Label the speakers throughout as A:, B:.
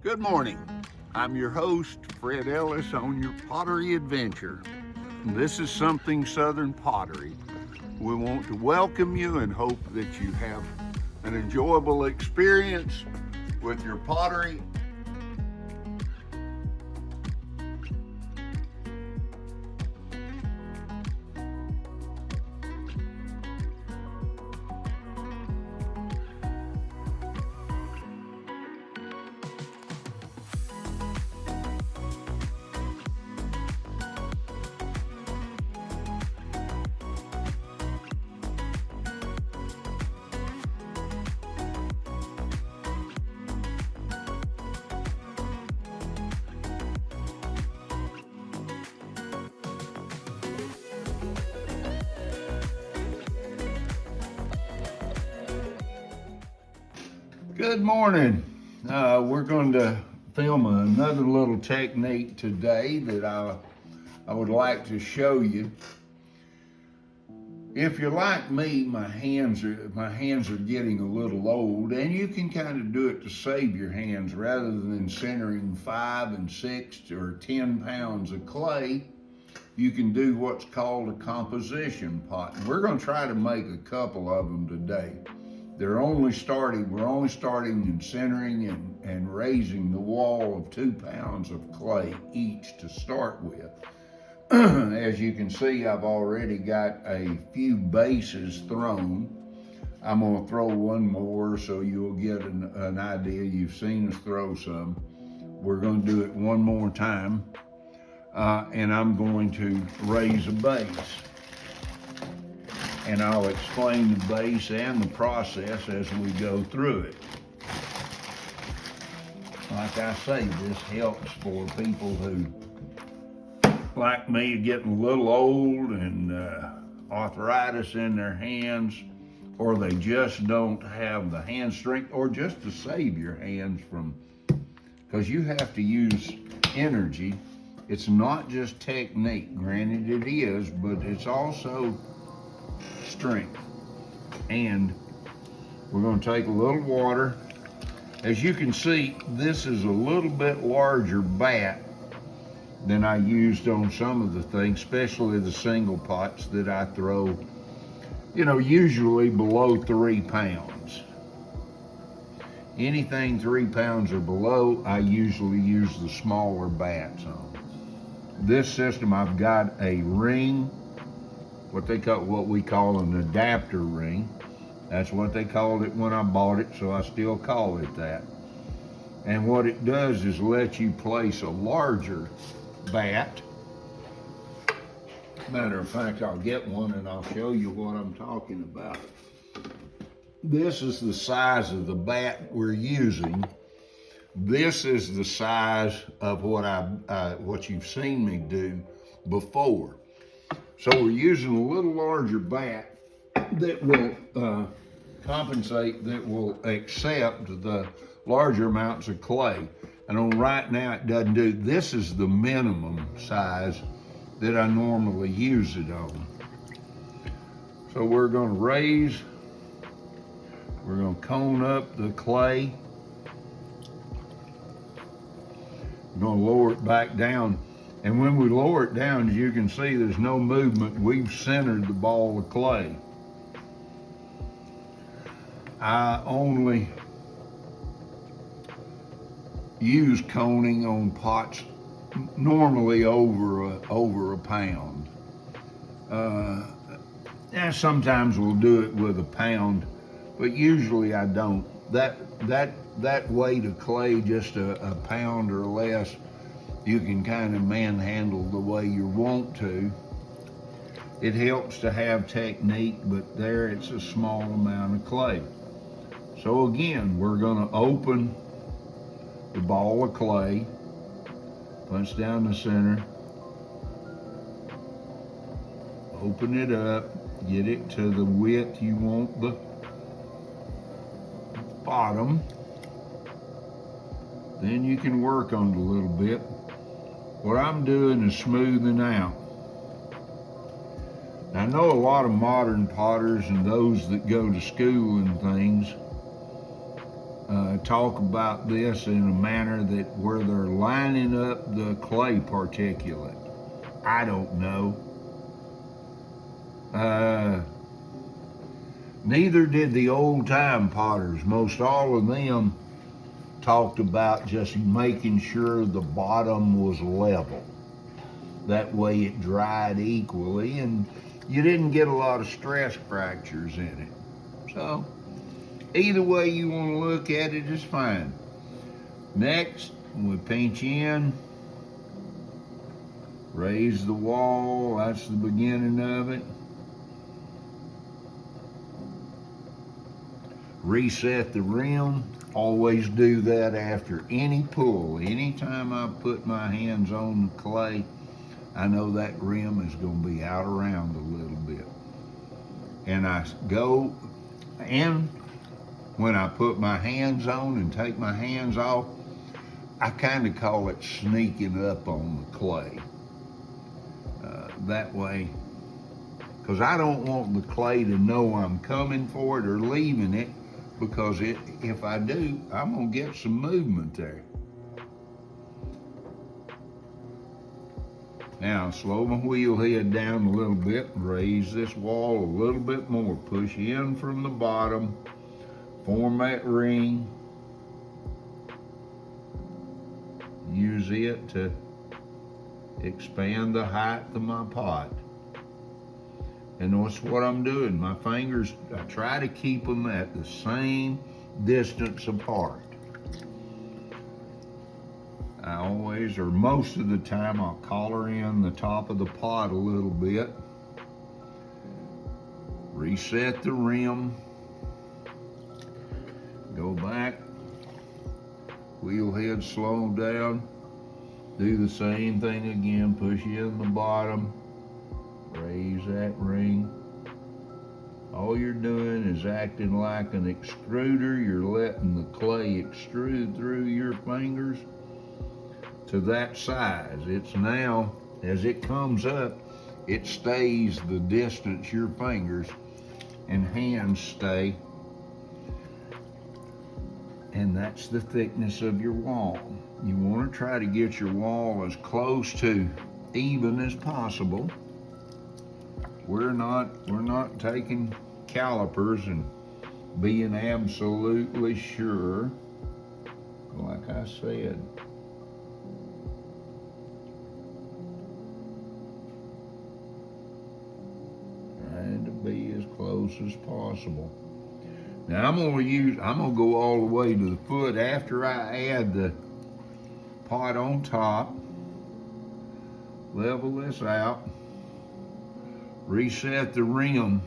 A: Good morning. I'm your host, Fred Ellis, on your pottery adventure. This is Something Southern Pottery. We want to welcome you and hope that you have an enjoyable experience with your pottery. Good morning. We're going to film another little technique today that I would like to show you. If you're like me, my hands are getting a little old, and you can kind of do it to save your hands rather than centering 5 and 6 or 10 pounds of clay. You can do what's called a composition pot. And we're going to try to make a couple of them today. We're only starting in centering and raising the wall of 2 pounds of clay each to start with. As you can see, I've already got a few bases thrown. I'm going to throw one more so you'll get an idea. You've seen us throw some. We're going to do it one more time, and I'm going to raise a base. And I'll explain the base and the process as we go through it. Like I say, this helps for people who, like me, are getting a little old and arthritis in their hands, or they just don't have the hand strength, or just to save your hands from, because you have to use energy. It's not just technique, granted it is, but it's also strength. And we're going to take a little water. As you can see, this is a little bit larger bat than I used on some of the things, especially the single pots that I throw, usually below 3 pounds. Anything 3 pounds or below, I usually use the smaller bats on. This system, I've got a ring, what we call an adapter ring. That's what they called it when I bought it, so I still call it that. And what it does is let you place a larger bat. Matter of fact, I'll get one and I'll show you what I'm talking about. This is the size of the bat we're using. This is the size of what you've seen me do before. So we're using a little larger bat that will compensate, that will accept the larger amounts of clay. And on right now it doesn't do. This is the minimum size that I normally use it on. So we're going to we're going to cone up the clay. We're going to lower it back down. And when we lower it down, as you can see, there's no movement. We've centered the ball of clay. I only use coning on pots normally over a pound. And sometimes we'll do it with a pound, but usually I don't. That weight of clay, just a pound or less, you can kind of manhandle the way you want to. It helps to have technique, but there it's a small amount of clay. So again, we're going to open the ball of clay, punch down the center, open it up, get it to the width you want the bottom. Then you can work on it a little bit. What I'm doing is smoothing out. Now, I know a lot of modern potters and those that go to school and things talk about this in a manner that where they're lining up the clay particulate. I don't know. Neither did the old time potters. Most all of them talked about just making sure the bottom was level. That way it dried equally and you didn't get a lot of stress fractures in it. So either way you want to look at it is fine. Next, we pinch in, raise the wall, that's the beginning of it. Reset the rim. Always do that after any pull. Anytime I put my hands on the clay, I know that rim is going to be out around a little bit. And I go, and when I put my hands on and take my hands off, I kind of call it sneaking up on the clay. That way, because I don't want the clay to know I'm coming for it or leaving it, because if I do, I'm gonna get some movement there. Now, slow my wheel head down a little bit, raise this wall a little bit more, push in from the bottom, form that ring, use it to expand the height of my pot. And that's what I'm doing. My fingers, I try to keep them at the same distance apart. I always, or most of the time, I'll collar in the top of the pot a little bit. Reset the rim. Go back. Wheel head slow down. Do the same thing again. Push in the bottom. Raise that ring. All you're doing is acting like an extruder. You're letting the clay extrude through your fingers to that size. It's now, as it comes up, it stays the distance your fingers and hands stay. And that's the thickness of your wall. You want to try to get your wall as close to even as possible. We're not taking calipers and being absolutely sure. Like I said, trying to be as close as possible. Now I'm gonna go all the way to the foot after I add the pot on top. Level this out. Reset the rim.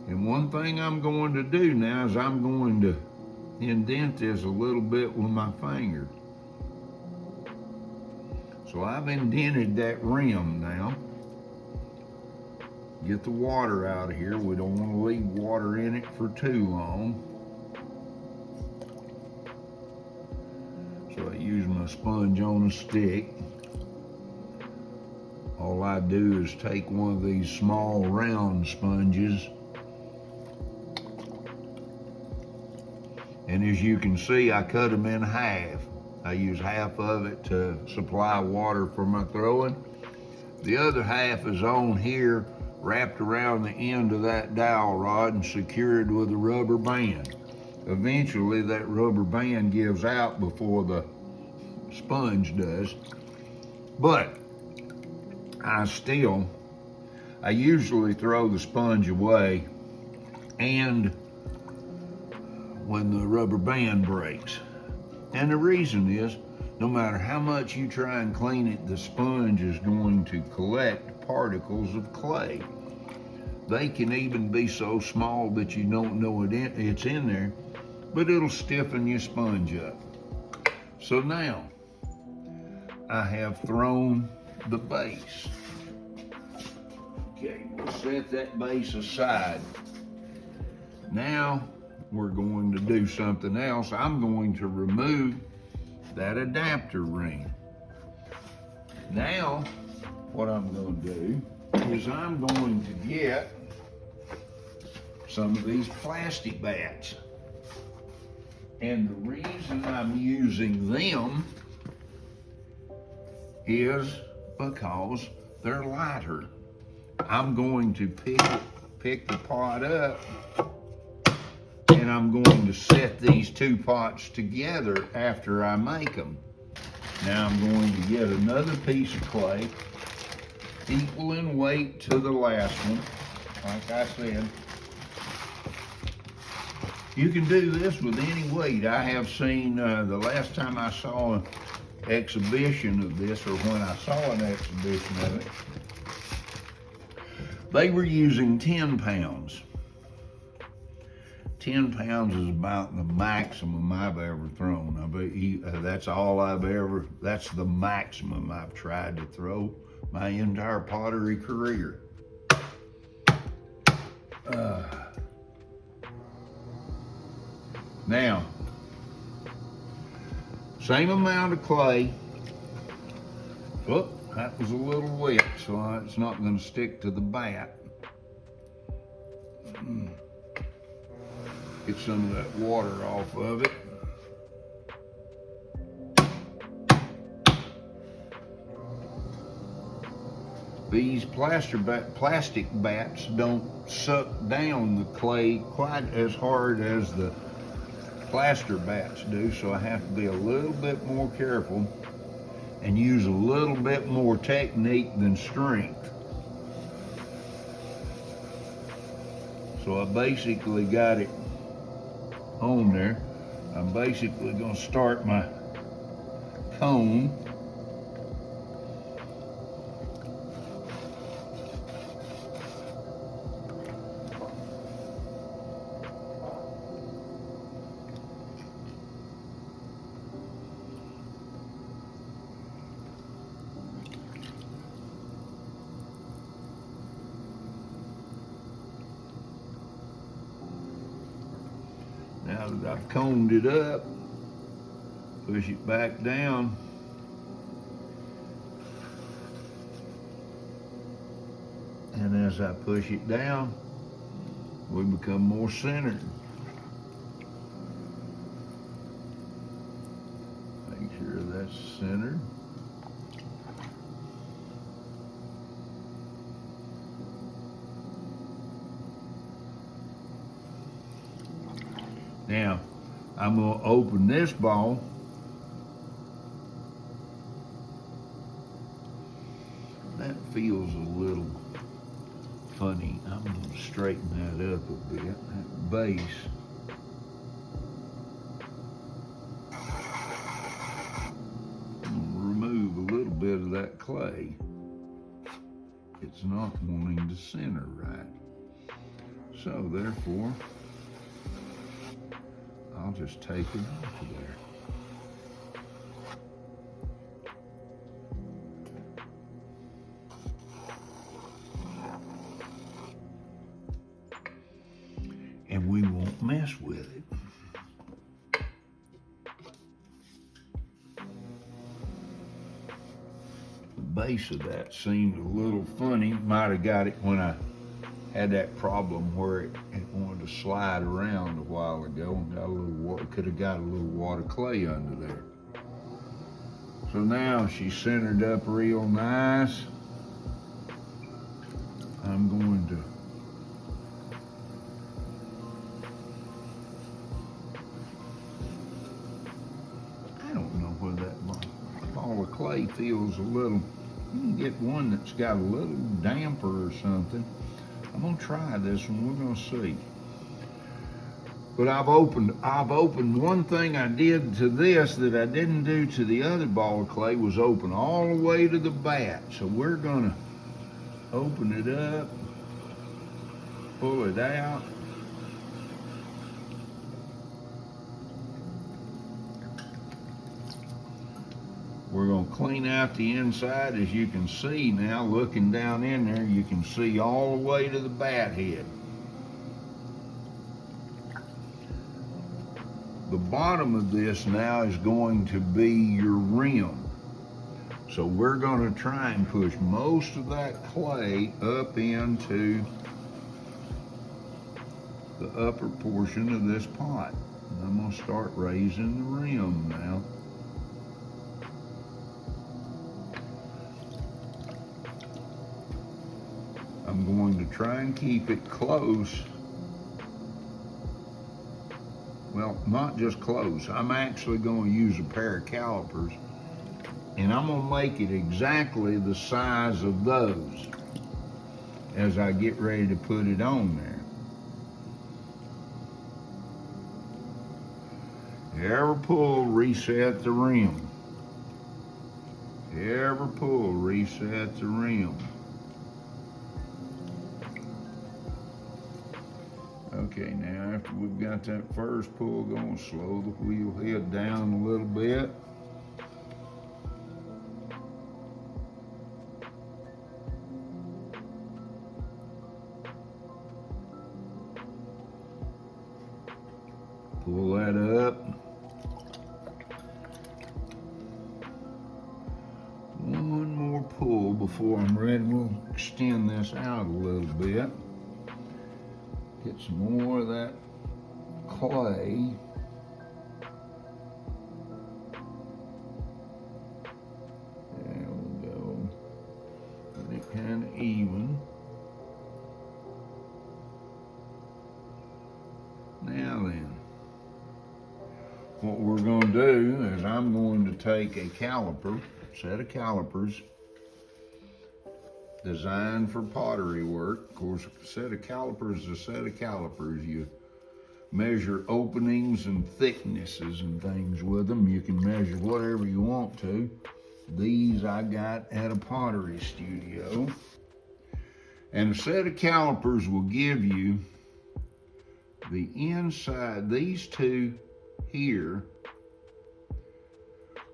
A: And one thing I'm going to do now is I'm going to indent this a little bit with my finger. So I've indented that rim now. Get the water out of here. We don't want to leave water in it for too long. So I use my sponge on a stick. All I do is take one of these small round sponges, and as you can see, I cut them in half. I use half of it to supply water for my throwing. The other half is on here, wrapped around the end of that dowel rod and secured with a rubber band. Eventually that rubber band gives out before the sponge does, but I usually throw the sponge away and when the rubber band breaks. And the reason is, no matter how much you try and clean it, the sponge is going to collect particles of clay. They can even be so small that you don't know it's in there, but it'll stiffen your sponge up. So now, I have thrown the base. Okay, we'll set that base aside. Now, we're going to do something else. I'm going to remove that adapter ring. Now, what I'm going to do is I'm going to get some of these plastic bats. And the reason I'm using them is because they're lighter. I'm going to pick the pot up, and I'm going to set these two pots together after I make them. Now I'm going to get another piece of clay, equal in weight to the last one, like I said. You can do this with any weight. I have seen, the last time I saw an exhibition of this, or when I saw an exhibition of it, they were using 10 pounds. 10 pounds is about the maximum I've ever thrown. That's the maximum I've tried to throw my entire pottery career. Now, same amount of clay. Oh, that was a little wet, so it's not going to stick to the bat. Get some of that water off of it. These plastic bats don't suck down the clay quite as hard as the plaster bats do, so I have to be a little bit more careful and use a little bit more technique than strength. So I basically got it on there. I'm basically going to start my cone. Now that I've coned it up, push it back down. And as I push it down, we become more centered. Make sure that's centered. Now, I'm going to open this ball. That feels a little funny. I'm going to straighten that up a bit, that base. I'm going to remove a little bit of that clay. It's not wanting to center right. So therefore, I'll just take it off of there. And we won't mess with it. The base of that seemed a little funny. Might have got it when I had that problem where it wanted to slide around a while ago and got a little water, could have got a little water clay under there. So now she's centered up real nice. I'm going to I don't know whether that ball of clay feels a little, you can get one that's got a little damper or something. I'm gonna try this one, we're gonna see. But I've opened one thing I did to this that I didn't do to the other ball of clay, was open all the way to the bat. So we're gonna open it up, pull it out. We're gonna clean out the inside. As you can see now, looking down in there, you can see all the way to the bat head. The bottom of this now is going to be your rim. So we're gonna try and push most of that clay up into the upper portion of this pot. And I'm gonna start raising the rim now. I'm going to try and keep it close. Well, not just close. I'm actually going to use a pair of calipers, and I'm going to make it exactly the size of those as I get ready to put it on there. Ever pull, reset the rim. Ever pull, reset the rim. Okay, now after we've got that first pull going, slow the wheel head down a little bit. Pull that up. One more pull before I'm ready. We'll extend this out a little bit. Get some more of that clay. There we go. Get it kind of even. Now then, what we're going to do is I'm going to take a caliper, set of calipers designed for pottery work. Of course, a set of calipers is a set of calipers. You measure openings and thicknesses and things with them. You can measure whatever you want to. These I got at a pottery studio. And a set of calipers will give you the inside. These two here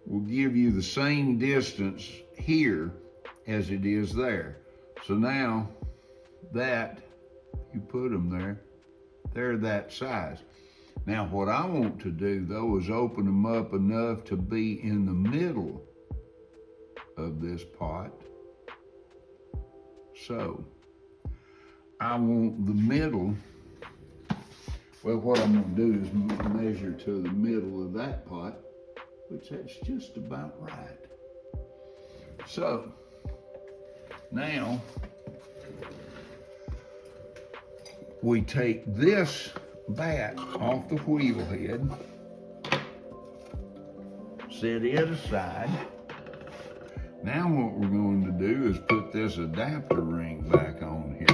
A: will give you the same distance here as it is there. So now that, you put them there, they're that size. Now what I want to do though is open them up enough to be in the middle of this pot. So I want the middle, well, what I'm gonna do is measure to the middle of that pot, which that's just about right. So now we take this bat off the wheel head, set it aside. Now what we're going to do is put this adapter ring back on here.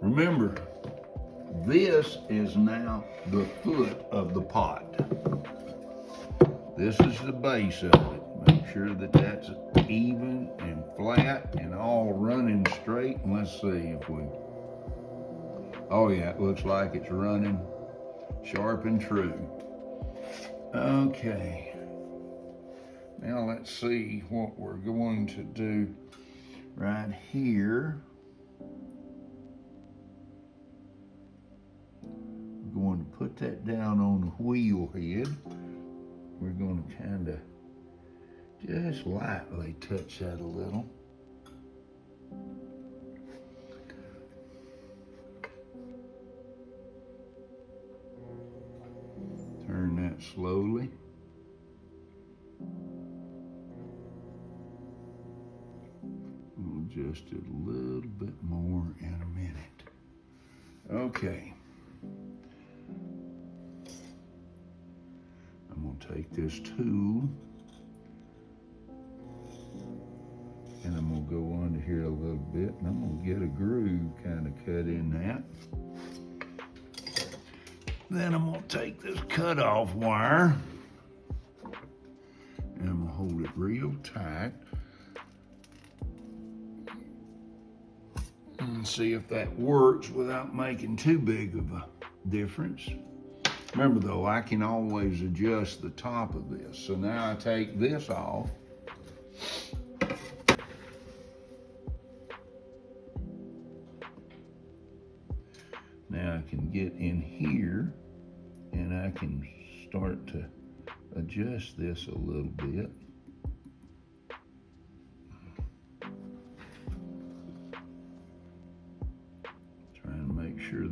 A: Remember, this is now the foot of the pot. This is the base of it. Make sure that that's even and flat and all running straight. And let's see if we, oh yeah, it looks like it's running sharp and true. Okay, now let's see what we're going to do right here. We're going to put that down on the wheel head. We're going to kind of just lightly touch that a little. Turn that slowly. We'll adjust it a little bit more in a minute. Okay. I'm going to take this tool and I'm going to go under here a little bit and I'm going to get a groove kind of cut in that. Then I'm going to take this cutoff wire and I'm going to hold it real tight and see if that works without making too big of a difference. Remember though, I can always adjust the top of this. So now I take this off. Now I can get in here and I can start to adjust this a little bit.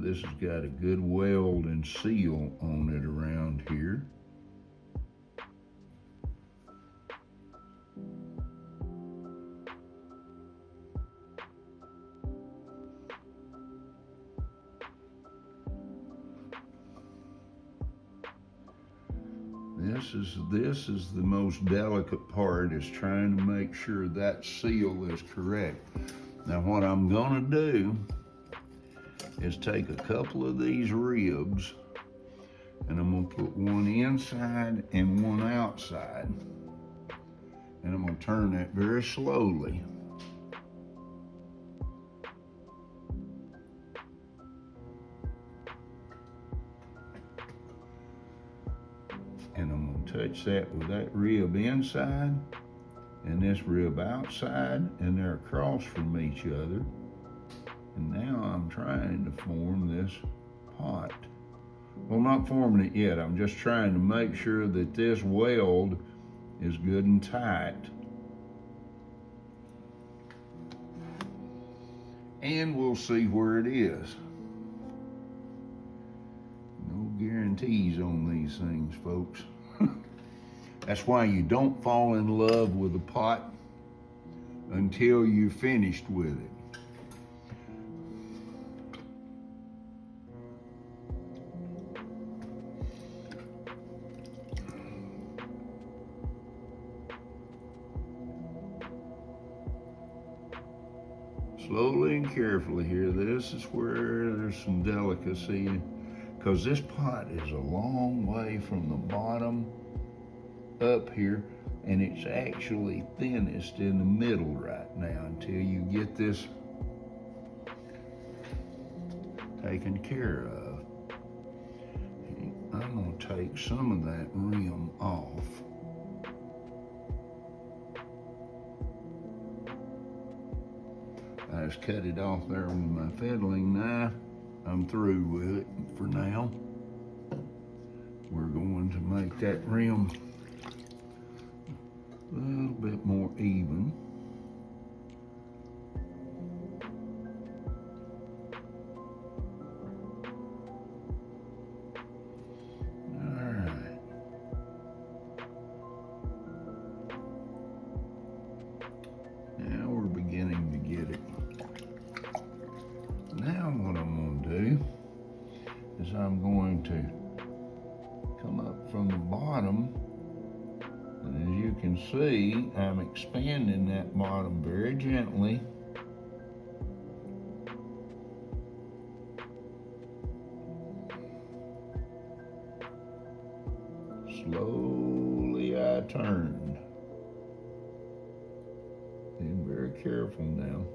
A: this has got a good weld and seal on it around here. This is the most delicate part, is trying to make sure that seal is correct. Now what I'm gonna do is take a couple of these ribs and I'm gonna put one inside and one outside. And I'm gonna turn that very slowly. And I'm gonna touch that with that rib inside and this rib outside, and they're across from each other. And now I'm trying to form this pot. Well, not forming it yet. I'm just trying to make sure that this weld is good and tight. And we'll see where it is. No guarantees on these things, folks. That's why you don't fall in love with a pot until you're finished with it. Slowly and carefully here. This is where there's some delicacy, because this pot is a long way from the bottom up here, and it's actually thinnest in the middle right now until you get this taken care of. I'm gonna take some of that rim off. I just cut it off there with my fiddling knife. I'm through with it for now. We're going to make that rim a little bit more even. All right. Now we're beginning to get it. Now what I'm going to do is I'm going to come up from the bottom, and as you can see, I'm expanding that bottom very gently. Slowly I turn. Being very careful now.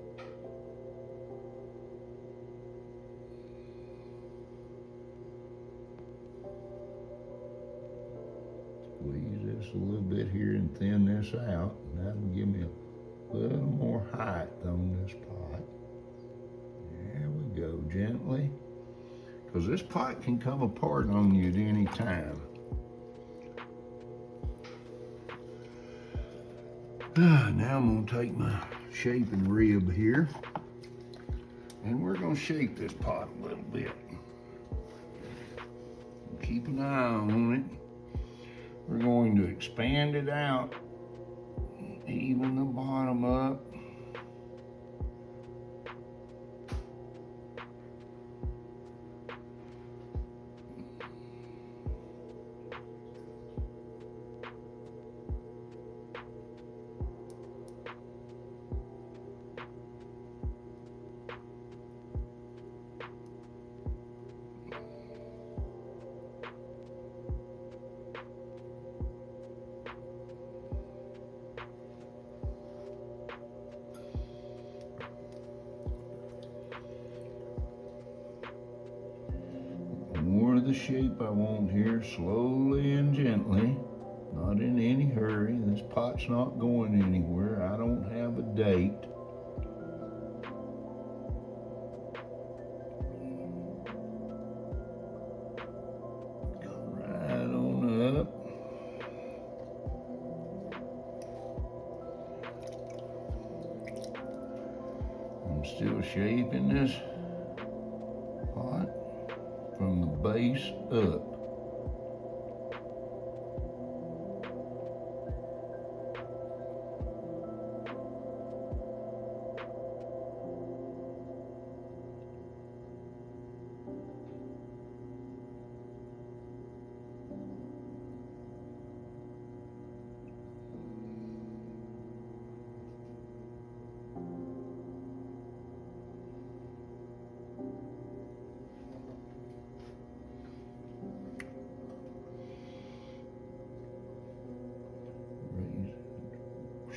A: Squeeze this a little bit here and thin this out. And that'll give me a little more height on this pot. There we go, gently. Because this pot can come apart on you at any time. Now I'm gonna take my shaping rib here, and we're gonna shape this pot a little bit. Keep an eye on it. We're going to expand it out, even the bottom up. More of the shape I want here, slowly and gently, not in any hurry. This pot's not going anywhere. I don't have a date. Go right on up. I'm still shaping this pot. base up.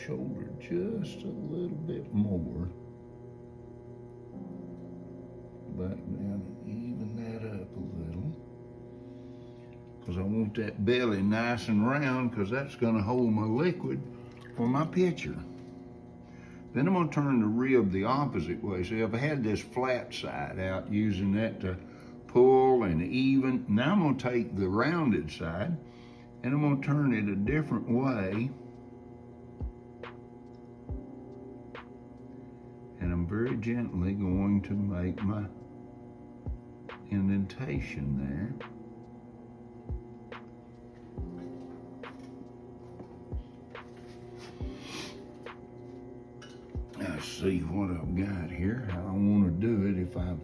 A: Shoulder just a little bit more. Back down and even that up a little. Because I want that belly nice and round, because that's going to hold my liquid for my pitcher. Then I'm going to turn the rib the opposite way. See, I've had this flat side out, using that to pull and even. Now I'm going to take the rounded side and I'm going to turn it a different way. And I'm very gently going to make my indentation there. Let's see what I've got here, how I want to do it. If I've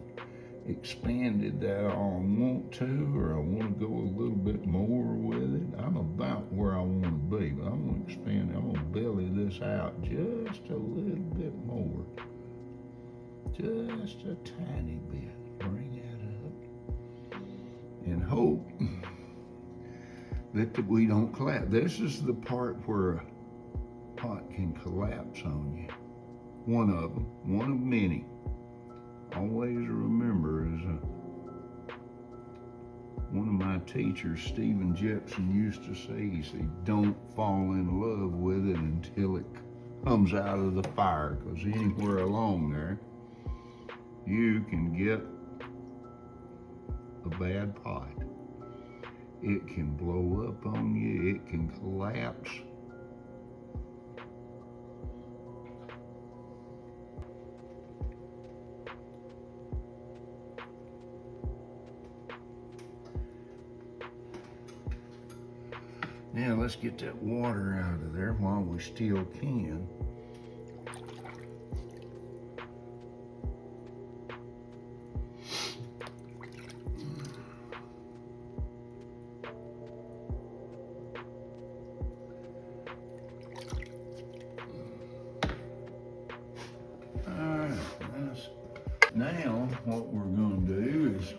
A: expanded that all I want to, or I want to go a little bit more with it. I'm about where I want to be, but I'm going to expand it. I'm going to belly this out just a little bit more. Just a tiny bit. Bring that up. And hope that we don't collapse. This is the part where a pot can collapse on you. One of them, one of many. Always remember, as one of my teachers, Stephen Jepson, used to say, he said, don't fall in love with it until it comes out of the fire, because anywhere along there, you can get a bad pot. It can blow up on you, it can collapse. Now let's get that water out of there while we still can. Now what we're going to do is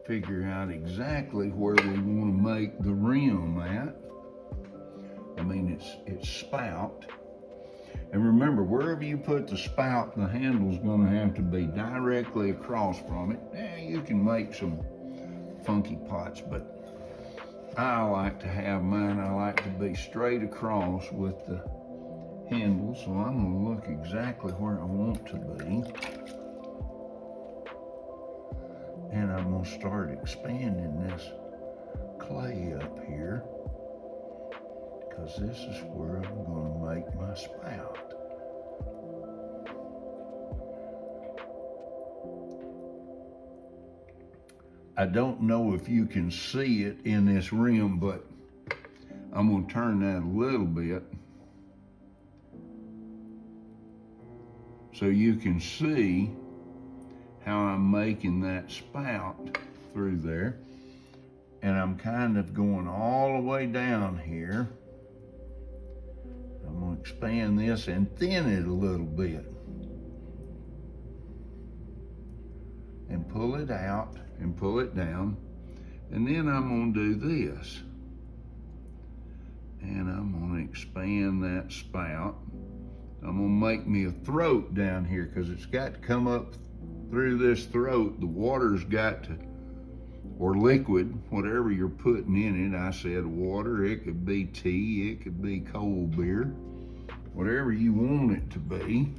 A: figure out exactly where we want to make the rim at. I mean, its spout. And remember, wherever you put the spout, the handle's going to have to be directly across from it. Now, you can make some funky pots, but I like to have mine, I like to be straight across with the handle, so I'm going to look exactly where I want to be. And I'm going to start expanding this clay up here, because this is where I'm going to make my spout. I don't know if you can see it in this rim, but I'm going to turn that a little bit so you can see how I'm making that spout through there. And I'm kind of going all the way down here. I'm going to expand this and thin it a little bit. And pull it out and pull it down. And then I'm going to do this. And I'm going to expand that spout. I'm going to make me a throat down here, because it's got to come up through this throat. The water's got to, or liquid, whatever you're putting in it. I said water, it could be tea, it could be cold beer, whatever you want it to be.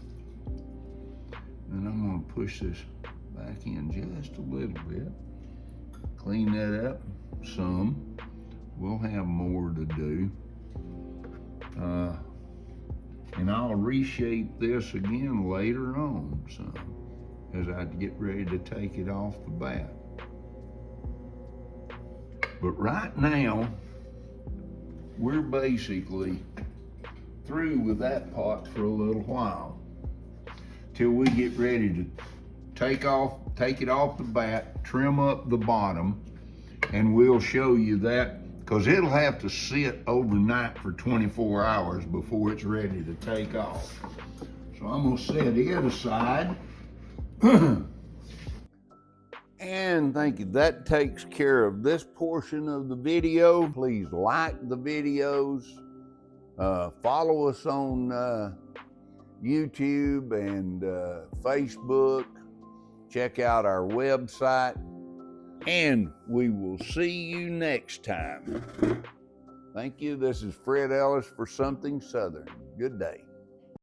A: And I'm going to push this back in just a little bit. Clean that up some. We'll have more to do. And I'll reshape this again later on some, as I get ready to take it off the bat. But right now, we're basically through with that pot for a little while, till we get ready to take it off the bat, trim up the bottom, and we'll show you that, because it'll have to sit overnight for 24 hours before it's ready to take off. So I'm gonna set it aside. And thank you. That takes care of this portion of the video. Please like the videos. Follow us on YouTube and Facebook. Check out our website. And we will see you next time. Thank you. This is Fred Ellis for Something Southern. Good day.